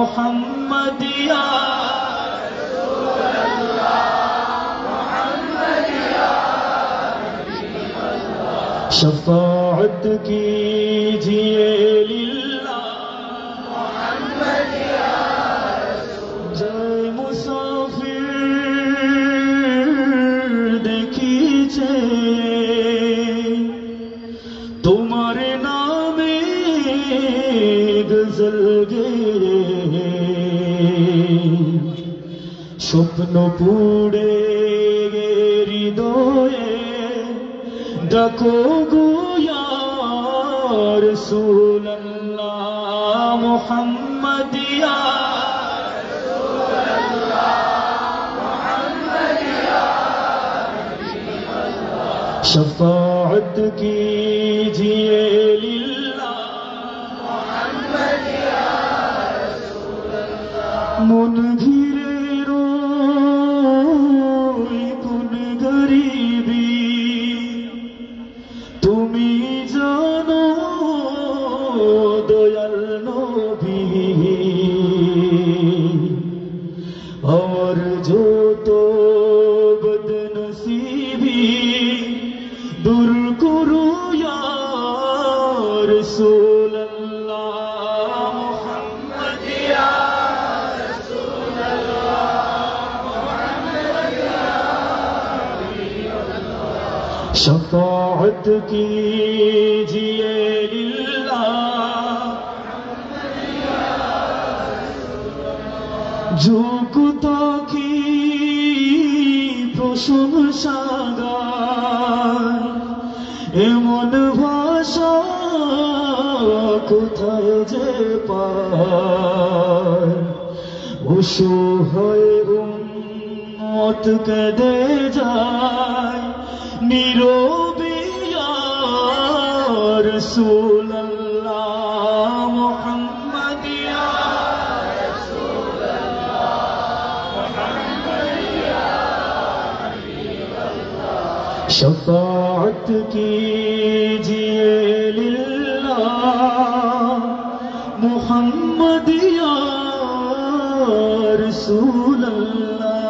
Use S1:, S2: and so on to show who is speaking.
S1: मोहम्मद या रसूल अल्लाह मोहम्मद या हबीब अल्लाह शफाअत कीजिए लिल्लाह मोहम्मद या रसूल जय मुसाफिर देखिए तुम्हारे नामे गजल गे স্বপ্ন পুড়ে হৃদয়ে ডাকো গো ইয়া রাসূলুল্লাহ মুহাম্মদ ইয়া রাসূলুল্লাহ মুহাম্মদ ইয়া হাবিবাল্লাহ শফাअत कीजिए लिल्लाह मुहम्मद या रासूलुल्लाह मन और जो तो बदनसीबी दूर करो या रसूल अल्लाह मुहम्मद या रसूल अल्लाह मुहम्मद या हबीब अल्लाह शफाअत कीजिए যোগ্যতা কি প্রশংসা গায় এমন ভাষা কোথায় যে পায় অসহায় উম্মত কেঁদে যায় নীরবে ইয়া রাসূলুল্লাহ মুহাম্মদ ইয়া शफाअत कीजिए लिल्लाह मुहम्मद या रसूल अल्लाह